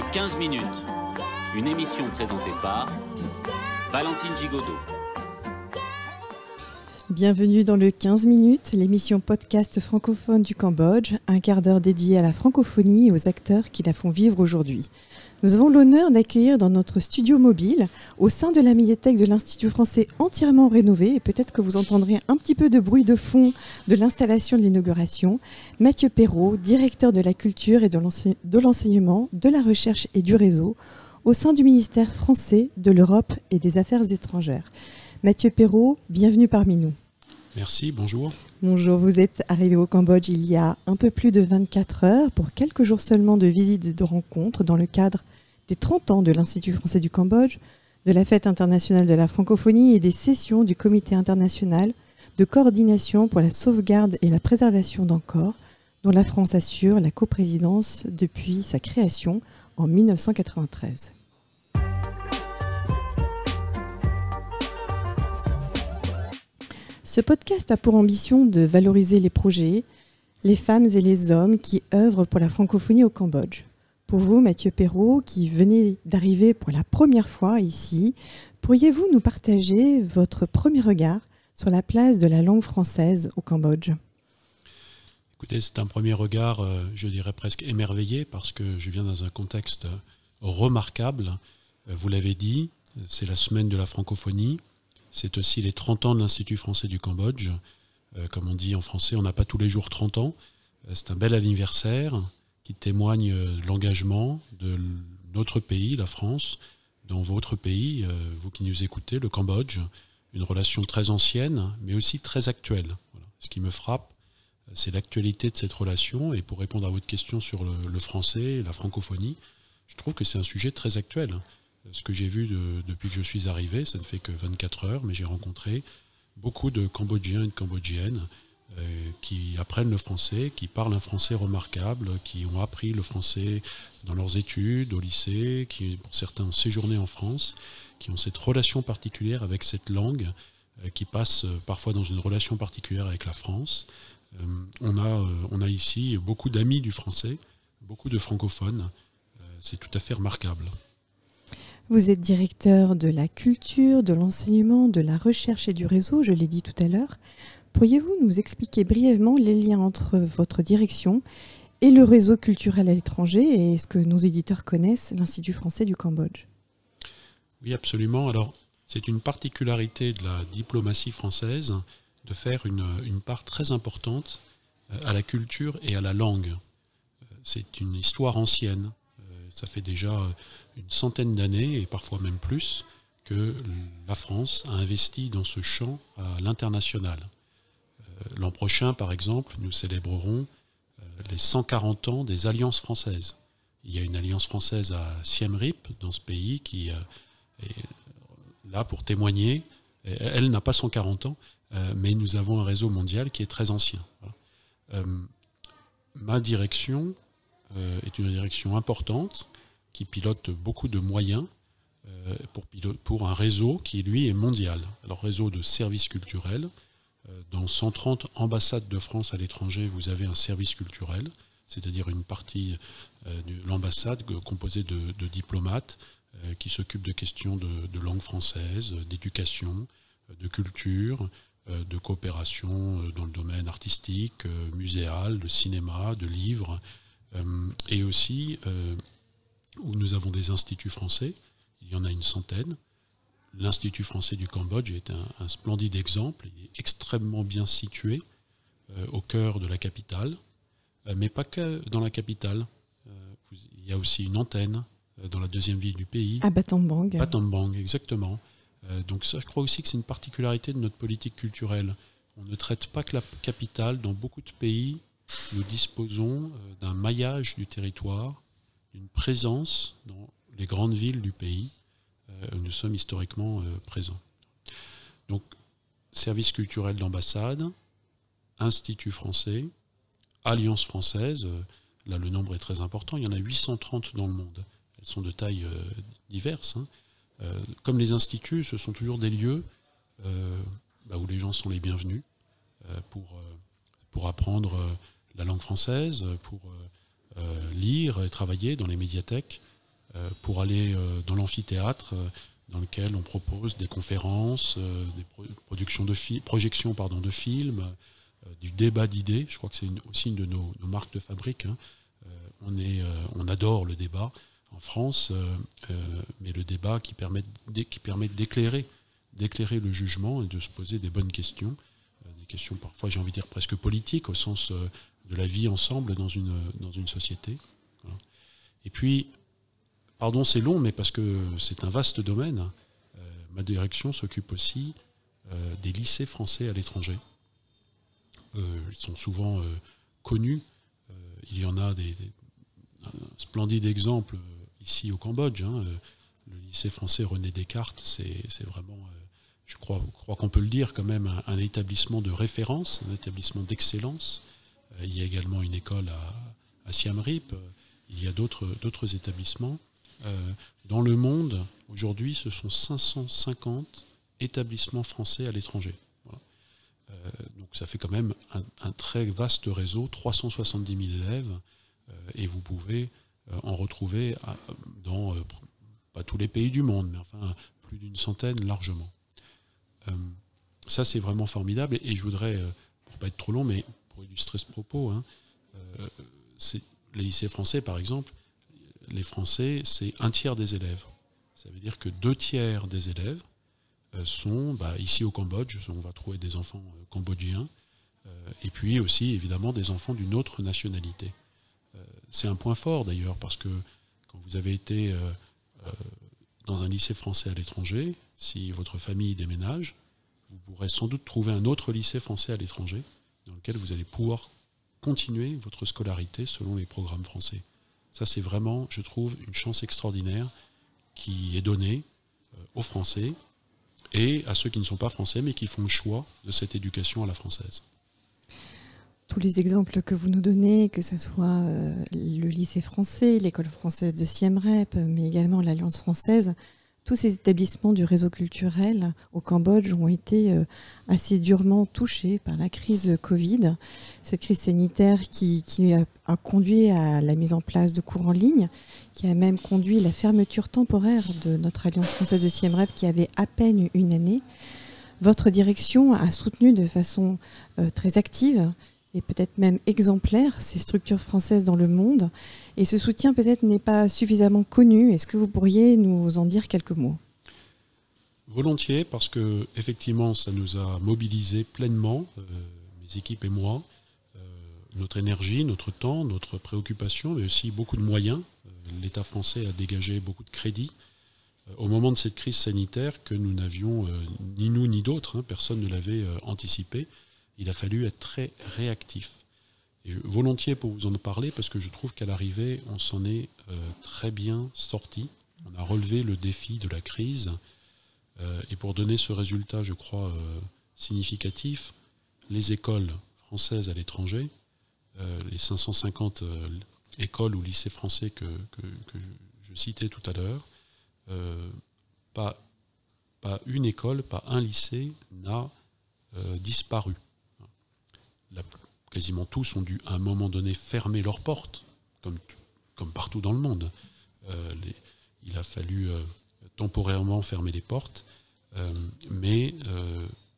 Le 15 minutes, une émission présentée par Valentine Gigodeau. Bienvenue dans le 15 minutes, l'émission podcast francophone du Cambodge, un quart d'heure dédié à la francophonie et aux acteurs qui la font vivre aujourd'hui. Nous avons l'honneur d'accueillir dans notre studio mobile, au sein de la médiathèque de l'Institut français entièrement rénové, et peut-être que vous entendrez un petit peu de bruit de fond de l'installation de l'inauguration, Mathieu Perrault, directeur de la culture et de l'enseignement, de la recherche et du réseau, au sein du ministère français de l'Europe et des Affaires étrangères. Mathieu Perrault, bienvenue parmi nous. Merci, bonjour. Bonjour, vous êtes arrivé au Cambodge il y a un peu plus de 24 heures pour quelques jours seulement de visites et de rencontres dans le cadre des 30 ans de l'Institut français du Cambodge, de la Fête internationale de la francophonie et des sessions du Comité international de coordination pour la sauvegarde et la préservation d'Angkor, dont la France assure la coprésidence depuis sa création en 1993. Ce podcast a pour ambition de valoriser les projets, les femmes et les hommes qui œuvrent pour la francophonie au Cambodge. Pour vous, Mathieu Perrault, qui venez d'arriver pour la première fois ici, pourriez-vous nous partager votre premier regard sur la place de la langue française au Cambodge ? Écoutez, c'est un premier regard, je dirais presque émerveillé, parce que je viens dans un contexte remarquable. Vous l'avez dit, c'est la semaine de la francophonie. C'est aussi les 30 ans de l'Institut français du Cambodge. Comme on dit en français, on n'a pas tous les jours 30 ans. C'est un bel anniversaire qui témoigne de l'engagement de notre pays, la France, dans votre pays, vous qui nous écoutez, le Cambodge. Une relation très ancienne, mais aussi très actuelle. Voilà. Ce qui me frappe, c'est l'actualité de cette relation. Et pour répondre à votre question sur le français, la francophonie, je trouve que c'est un sujet très actuel. Ce que j'ai vu depuis que je suis arrivé, ça ne fait que 24 heures, mais j'ai rencontré beaucoup de Cambodgiens et de Cambodgiennes qui apprennent le français, qui parlent un français remarquable, qui ont appris le français dans leurs études, au lycée, qui pour certains ont séjourné en France, qui ont cette relation particulière avec cette langue, qui passe parfois dans une relation particulière avec la France. On a ici beaucoup d'amis du français, beaucoup de francophones. C'est tout à fait remarquable. Vous êtes directeur de la culture, de l'enseignement, de la recherche et du réseau, je l'ai dit tout à l'heure. Pourriez-vous nous expliquer brièvement les liens entre votre direction et le réseau culturel à l'étranger et est-ce que nos éditeurs connaissent l'Institut français du Cambodge ? Oui, absolument. Alors, c'est une particularité de la diplomatie française de faire une part très importante à la culture et à la langue. C'est une histoire ancienne. Ça fait déjà une centaine d'années, et parfois même plus, que la France a investi dans ce champ à l'international. L'an prochain, par exemple, nous célébrerons les 140 ans des alliances françaises. Il y a une alliance française à Siem Reap, dans ce pays, qui est là pour témoigner. Elle n'a pas 140 ans, mais nous avons un réseau mondial qui est très ancien. Voilà. Ma direction est une direction importante qui pilote beaucoup de moyens pour un réseau qui, lui, est mondial. Alors, réseau de services culturels. Dans 130 ambassades de France à l'étranger, vous avez un service culturel, c'est-à-dire une partie de l'ambassade composée de diplomates qui s'occupent de questions de langue française, d'éducation, de culture, de coopération dans le domaine artistique, muséal, de cinéma, de livres, et aussi où nous avons des instituts français, il y en a une centaine. L'Institut français du Cambodge est un splendide exemple, il est extrêmement bien situé au cœur de la capitale, mais pas que dans la capitale. Il y a aussi une antenne dans la deuxième ville du pays. À Battambang. Battambang, exactement. Donc ça, je crois aussi que c'est une particularité de notre politique culturelle. On ne traite pas que la capitale. Dans beaucoup de pays, nous disposons d'un maillage du territoire, d'une présence dans les grandes villes du pays. Nous sommes historiquement présents. Donc, service culturel d'ambassade, Institut français, Alliance française, là le nombre est très important, il y en a 830 dans le monde. Elles sont de tailles diverses. Comme les instituts, ce sont toujours des lieux où les gens sont les bienvenus pour apprendre la langue française, pour lire et travailler dans les médiathèques. pour aller dans l'amphithéâtre, dans lequel on propose des conférences, des projections de films, du débat d'idées. Je crois que c'est aussi une de nos marques de fabrique. Hein. On adore le débat en France, mais le débat qui permet d'éclairer le jugement et de se poser des bonnes questions, des questions parfois, j'ai envie de dire, presque politiques, au sens de la vie ensemble dans une société. Voilà. Et puis, pardon, c'est long, mais parce que c'est un vaste domaine, ma direction s'occupe aussi des lycées français à l'étranger. Ils sont souvent connus. Il y en a un splendide exemple ici au Cambodge. Hein. Le lycée français René Descartes, c'est vraiment, je crois qu'on peut le dire, quand même un établissement de référence, un établissement d'excellence. Il y a également une école à Siem Reap. Il y a d'autres établissements. Dans le monde, aujourd'hui, ce sont 550 établissements français à l'étranger. Voilà. Donc ça fait quand même un très vaste réseau, 370 000 élèves, et vous pouvez en retrouver dans pas tous les pays du monde, mais enfin plus d'une centaine largement. Ça, c'est vraiment formidable, et je voudrais, pour ne pas être trop long, mais pour illustrer ce propos, hein, les lycées français, par exemple, les Français, c'est un tiers des élèves. Ça veut dire que 2/3 des élèves sont, ici au Cambodge, on va trouver des enfants cambodgiens, et puis aussi, évidemment, des enfants d'une autre nationalité. C'est un point fort, d'ailleurs, parce que quand vous avez été dans un lycée français à l'étranger, si votre famille déménage, vous pourrez sans doute trouver un autre lycée français à l'étranger, dans lequel vous allez pouvoir continuer votre scolarité selon les programmes français. Ça, c'est vraiment, je trouve, une chance extraordinaire qui est donnée aux Français et à ceux qui ne sont pas français, mais qui font le choix de cette éducation à la française. Tous les exemples que vous nous donnez, que ce soit le lycée français, l'école française de Siem Reap, mais également l'Alliance française, tous ces établissements du réseau culturel au Cambodge ont été assez durement touchés par la crise Covid, cette crise sanitaire qui a conduit à la mise en place de cours en ligne, qui a même conduit à la fermeture temporaire de notre Alliance française de Siem Reap qui avait à peine une année. Votre direction a soutenu de façon très active et peut-être même exemplaire ces structures françaises dans le monde. Et ce soutien peut-être n'est pas suffisamment connu. Est-ce que vous pourriez nous en dire quelques mots ? Volontiers, parce que effectivement, ça nous a mobilisés pleinement, mes équipes et moi, notre énergie, notre temps, notre préoccupation, mais aussi beaucoup de moyens. L'État français a dégagé beaucoup de crédits au moment de cette crise sanitaire que nous n'avions, ni nous ni d'autres, personne ne l'avait anticipé. Il a fallu être très réactif. Et volontiers pour vous en parler, parce que je trouve qu'à l'arrivée, on s'en est très bien sorti. On a relevé le défi de la crise. Et pour donner ce résultat, je crois, significatif, les écoles françaises à l'étranger, les 550 écoles ou lycées français que je citais tout à l'heure, pas une école, pas un lycée n'a disparu. Quasiment tous ont dû à un moment donné fermer leurs portes, comme partout dans le monde. Il a fallu temporairement fermer les portes, mais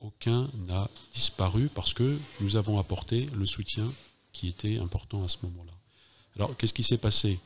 aucun n'a disparu parce que nous avons apporté le soutien qui était important à ce moment-là. Alors, qu'est-ce qui s'est passé ?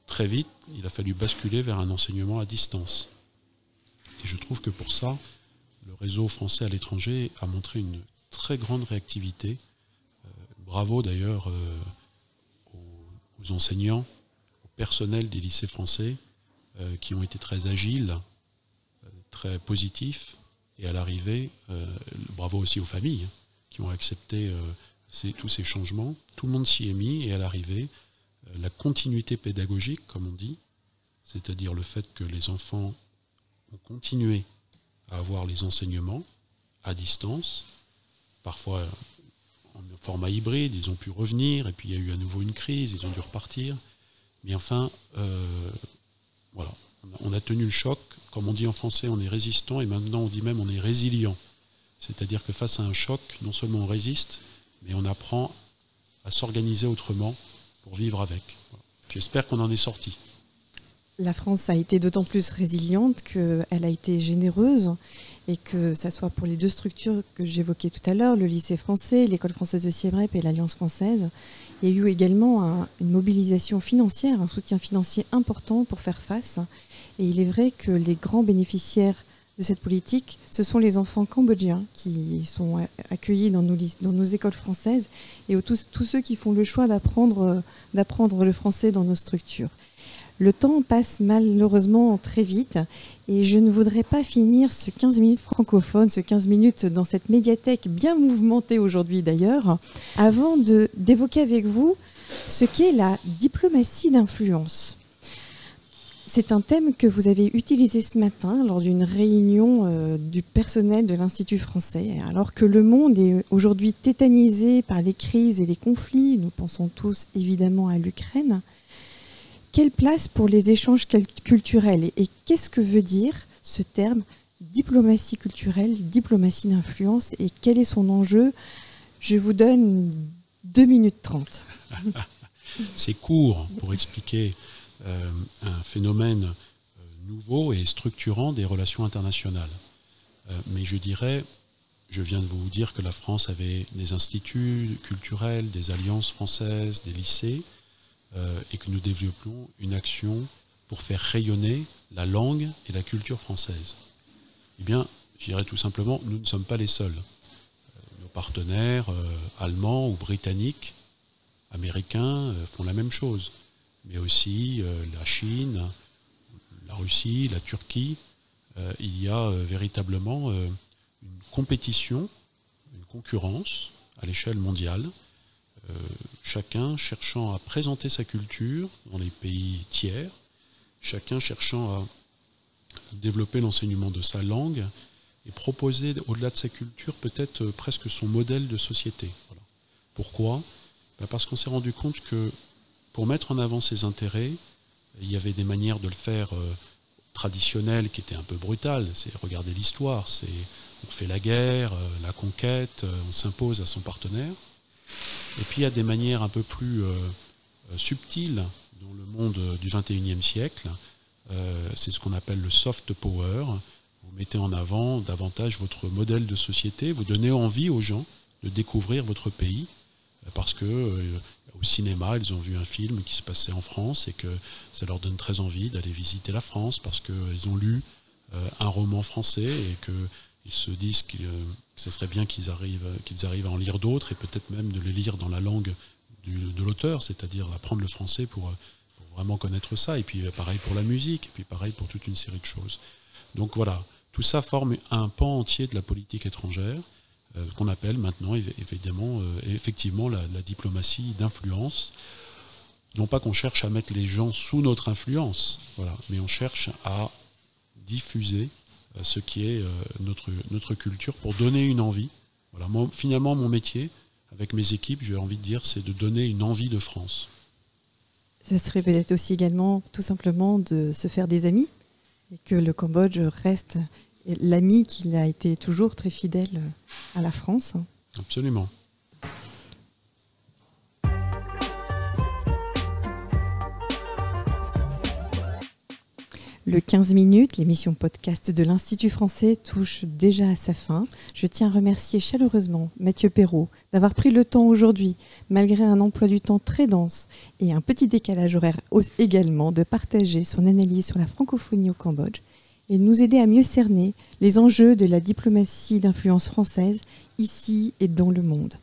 Très vite, il a fallu basculer vers un enseignement à distance. Et je trouve que pour ça, le réseau français à l'étranger a montré une très grande réactivité. Bravo d'ailleurs aux enseignants, au personnel des lycées français qui ont été très agiles, très positifs. Et à l'arrivée, bravo aussi aux familles qui ont accepté tous ces changements. Tout le monde s'y est mis et à l'arrivée, la continuité pédagogique, comme on dit, c'est-à-dire le fait que les enfants ont continué à avoir les enseignements à distance, parfois en format hybride, ils ont pu revenir, et puis il y a eu à nouveau une crise, ils ont dû repartir. Mais enfin, voilà, on a tenu le choc. Comme on dit en français, on est résistant, et maintenant on dit même on est résilient. C'est-à-dire que face à un choc, non seulement on résiste, mais on apprend à s'organiser autrement pour vivre avec. Voilà. J'espère qu'on en est sorti. La France a été d'autant plus résiliente qu'elle a été généreuse et que ça soit pour les deux structures que j'évoquais tout à l'heure, le lycée français, l'école française de Siem Reap et l'Alliance française, il y a eu également une mobilisation financière, un soutien financier important pour faire face. Et il est vrai que les grands bénéficiaires de cette politique, ce sont les enfants cambodgiens qui sont accueillis dans nos écoles françaises et tous ceux qui font le choix d'apprendre le français dans nos structures. Le temps passe malheureusement très vite et je ne voudrais pas finir ce 15 minutes francophone, ce 15 minutes dans cette médiathèque bien mouvementée aujourd'hui d'ailleurs, avant d'évoquer avec vous ce qu'est la diplomatie d'influence. C'est un thème que vous avez utilisé ce matin lors d'une réunion du personnel de l'Institut français. Alors que le monde est aujourd'hui tétanisé par les crises et les conflits, nous pensons tous évidemment à l'Ukraine. Quelle place pour les échanges culturels et qu'est-ce que veut dire ce terme diplomatie culturelle, diplomatie d'influence et quel est son enjeu? Je vous donne 2 minutes 30. C'est court pour expliquer un phénomène nouveau et structurant des relations internationales. Mais je dirais, je viens de vous dire que la France avait des instituts culturels, des alliances françaises, des lycées, et que nous développons une action pour faire rayonner la langue et la culture française. Eh bien, je dirais tout simplement, nous ne sommes pas les seuls. Nos partenaires allemands ou britanniques, américains, font la même chose. Mais aussi la Chine, la Russie, la Turquie. Il y a véritablement une compétition, une concurrence à l'échelle mondiale, chacun cherchant à présenter sa culture dans les pays tiers, chacun cherchant à développer l'enseignement de sa langue et proposer, au-delà de sa culture, peut-être presque son modèle de société. Voilà. Pourquoi ? Parce qu'on s'est rendu compte que pour mettre en avant ses intérêts, il y avait des manières de le faire traditionnelles qui étaient un peu brutales. C'est regarder l'histoire, on fait la guerre, la conquête, on s'impose à son partenaire. Et puis il y a des manières un peu plus subtiles dans le monde du XXIe siècle. C'est ce qu'on appelle le soft power. Vous mettez en avant davantage votre modèle de société, vous donnez envie aux gens de découvrir votre pays, parce que au cinéma, ils ont vu un film qui se passait en France et que ça leur donne très envie d'aller visiter la France, parce qu'ils ont lu un roman français et qu'ils se disent que ce serait bien qu'ils arrivent à en lire d'autres et peut-être même de les lire dans la langue de l'auteur, c'est-à-dire apprendre le français pour vraiment connaître ça. Et puis pareil pour la musique, et puis pareil pour toute une série de choses. Donc voilà, tout ça forme un pan entier de la politique étrangère qu'on appelle maintenant effectivement la diplomatie d'influence. Non pas qu'on cherche à mettre les gens sous notre influence, voilà, mais on cherche à diffuser ce qui est notre culture pour donner une envie. Voilà, moi, finalement, mon métier, avec mes équipes, j'ai envie de dire, c'est de donner une envie de France. Ça serait peut-être aussi également tout simplement de se faire des amis et que le Cambodge reste l'ami qu'il a été toujours très fidèle à la France. Absolument. Le 15 minutes, l'émission podcast de l'Institut français touche déjà à sa fin. Je tiens à remercier chaleureusement Mathieu Perrault d'avoir pris le temps aujourd'hui, malgré un emploi du temps très dense et un petit décalage horaire également, de partager son analyse sur la francophonie au Cambodge et de nous aider à mieux cerner les enjeux de la diplomatie d'influence française ici et dans le monde.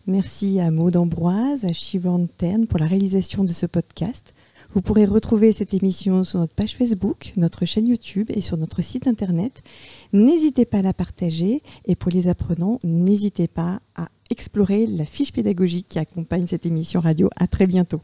Merci à Maud Ambroise, à Siobhan Tern pour la réalisation de ce podcast. Vous pourrez retrouver cette émission sur notre page Facebook, notre chaîne YouTube et sur notre site internet. N'hésitez pas à la partager et pour les apprenants, n'hésitez pas à explorer la fiche pédagogique qui accompagne cette émission radio. À très bientôt.